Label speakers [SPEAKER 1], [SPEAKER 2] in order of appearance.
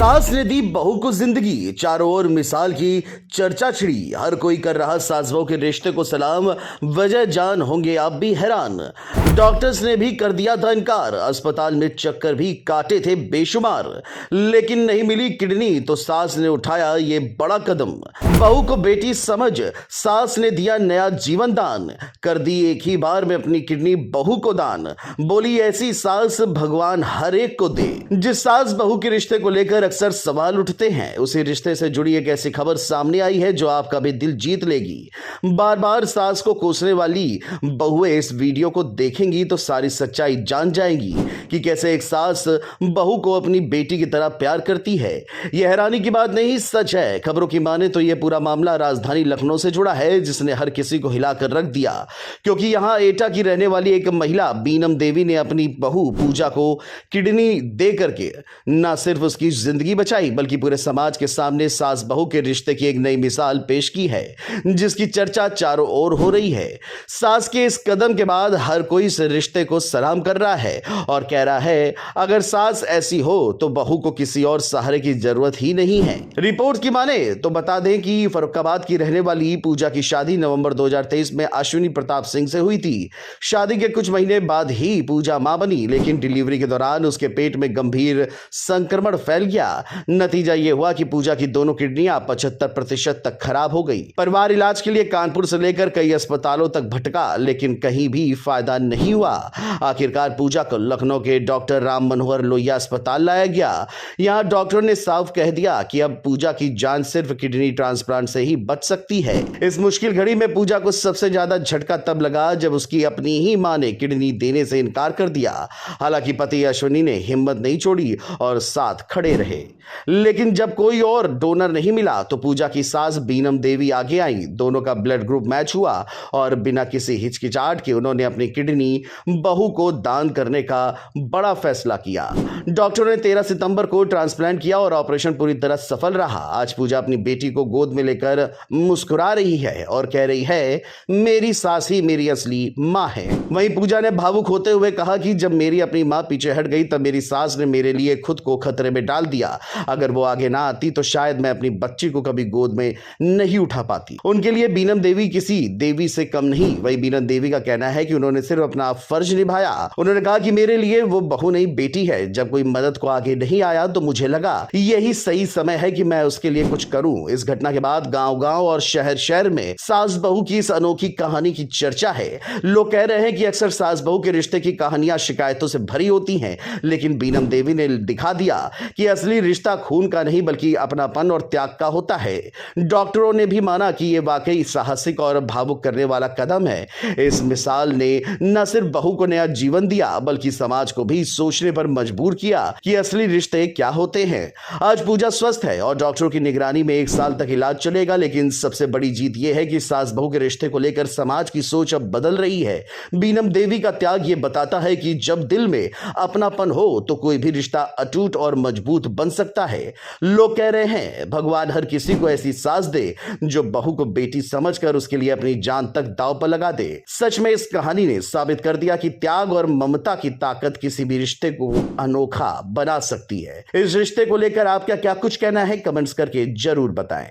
[SPEAKER 1] सास ने दी बहू को जिंदगी, चारों ओर मिसाल की चर्चा छिड़ी। हर कोई कर रहा सास बहू के रिश्ते को सलाम, वजह जान होंगे आप भी हैरान। डॉक्टर्स ने भी कर दिया था इनकार, अस्पताल में चक्कर भी काटे थे बेशुमार, लेकिन नहीं मिली किडनी तो सास ने उठाया ये बड़ा कदम। बहू को बेटी समझ सास ने दिया नया जीवन दान, कर दी एक ही बार में अपनी किडनी बहू को दान। बोली ऐसी सास भगवान हर एक को दे। जिस सास बहू के रिश्ते को लेकर अक्सर सवाल उठते हैं, उसी रिश्ते से जुड़ी एक ऐसी खबर सामने आई है जो आपका भी दिल जीत लेगी। बार बार सास को कोसने वाली बहुएं इस वीडियो को देखेंगी तो सारी सच्चाई जान जाएंगी कि कैसे एक सास बहू को अपनी बेटी की तरह प्यार करती है। यह हैरानी की बात नहीं, सच है। खबरों की माने तो यह पूरा मामला राजधानी लखनऊ से जुड़ा है, जिसने हर किसी को हिलाकर रख दिया, क्योंकि यहां एटा की रहने वाली एक महिला बीनम देवी ने अपनी बहू पूजा को किडनी दे करके न सिर्फ उसकी जिंदगी बचाई, बल्कि पूरे समाज के सामने सास बहू के रिश्ते की एक नई मिसाल पेश की है, जिसकी चर्चा चारों ओर हो रही है। सास के इस कदम के बाद हर कोई इस रिश्ते को सलाम कर रहा है और कह रहा है अगर सास ऐसी हो तो बहू को किसी और सहारे की जरूरत ही नहीं है। रिपोर्ट की माने तो बता दें कि फर्रुखाबाद की रहने वाली पूजा की शादी नवंबर 2023 में अश्विनी प्रताप सिंह से हुई थी। शादी के कुछ महीने बाद ही पूजा मां बनी, लेकिन डिलीवरी के दौरान उसके पेट में गंभीर संक्रमण फैल गया। नतीजा यह हुआ कि पूजा की दोनों किडनियां 75% तक खराब हो गई। परिवार इलाज के लिए कानपुर से लेकर कई अस्पतालों तक भटका, लेकिन कहीं भी फायदा नहीं हुआ। आखिरकार पूजा को लखनऊ के डॉक्टर राम मनोहर लोहिया अस्पताल लाया गया। यहां डॉक्टर ने साफ कह दिया कि अब पूजा की जान सिर्फ किडनी ट्रांसप्लांट से ही बच सकती है। इस मुश्किल घड़ी में पूजा को सबसे ज्यादा झटका तब लगा जब उसकी अपनी ही मां ने किडनी देने से इनकार कर दिया। हालांकि पति अश्विनी ने हिम्मत नहीं छोड़ी और साथ खड़े रहे, लेकिन जब कोई और डोनर नहीं मिला तो पूजा की सास बीनम देवी आगे आई। दोनों का ब्लड ग्रुप मैच हुआ और बिना किसी हिचकिचाहट के उन्होंने अपनी किडनी बहू को दान करने का बड़ा फैसला किया। डॉक्टरों ने 13 सितंबर को ट्रांसप्लांट किया और ऑपरेशन पूरी तरह सफल रहा। आज पूजा अपनी बेटी को गोद में लेकर मुस्कुरा रही है और कह रही है मेरी सास ही मेरी असली मां है। वहीं पूजा ने भावुक होते हुए कहा कि जब मेरी अपनी मां पीछे हट गई तब मेरी सास ने मेरे लिए खुद को खतरे में डाल दिया। अगर वो आगे ना आती तो शायद मैं अपनी बच्ची को कभी गोद में नहीं उठा पाती। उनके लिए बीनम देवी किसी देवी से कम नहीं। वही बीनम देवी का कहना है कि उन्होंने सिर्फ अपना फर्ज निभाया। उन्होंने कहा कि मेरे लिए वो बहू नहीं बेटी है। जब कोई मदद को आगे नहीं आया तो मुझे लगा यही सही समय है कि मैं उसके लिए कुछ करूं। इस घटना के बाद गांव-गांव और शहर-शहर में सास बहू की इस अनोखी कहानी की चर्चा है। लोग कह रहे हैं कि अक्सर सास बहू के रिश्ते की कहानियां शिकायतों से भरी होती हैं, लेकिन बीनम देवी ने दिखा दिया कि असली रिश्ता खून का नहीं बल्कि अपनापन और त्याग का होता है। डॉक्टरों ने भी माना कि यह वाकई साहसिक और भावुक करने वाला कदम है। इस मिसाल ने न सिर्फ बहू को नया जीवन दिया बल्कि समाज को भी सोचने पर मजबूर किया कि असली रिश्ते क्या होते हैं। आज पूजा स्वस्थ है और डॉक्टरों की निगरानी में 1 साल तक इलाज चलेगा, लेकिन सबसे बड़ी जीत यह है कि सास बहू के रिश्ते को लेकर समाज की सोच अब बदल रही है। बीनम देवी का त्याग यह बताता है कि जब दिल में अपनापन हो तो कोई भी रिश्ता अटूट और मजबूत बन सकता है। लोग कह रहे हैं भगवान हर किसी को ऐसी सास दे जो बहू को बेटी समझकर उसके लिए अपनी जान तक दांव पर लगा दे। सच में इस कहानी ने साबित कर दिया कि त्याग और ममता की ताकत किसी भी रिश्ते को अनोखा बना सकती है। इस रिश्ते को लेकर आपका क्या कुछ कहना है, कमेंट्स करके जरूर बताएं।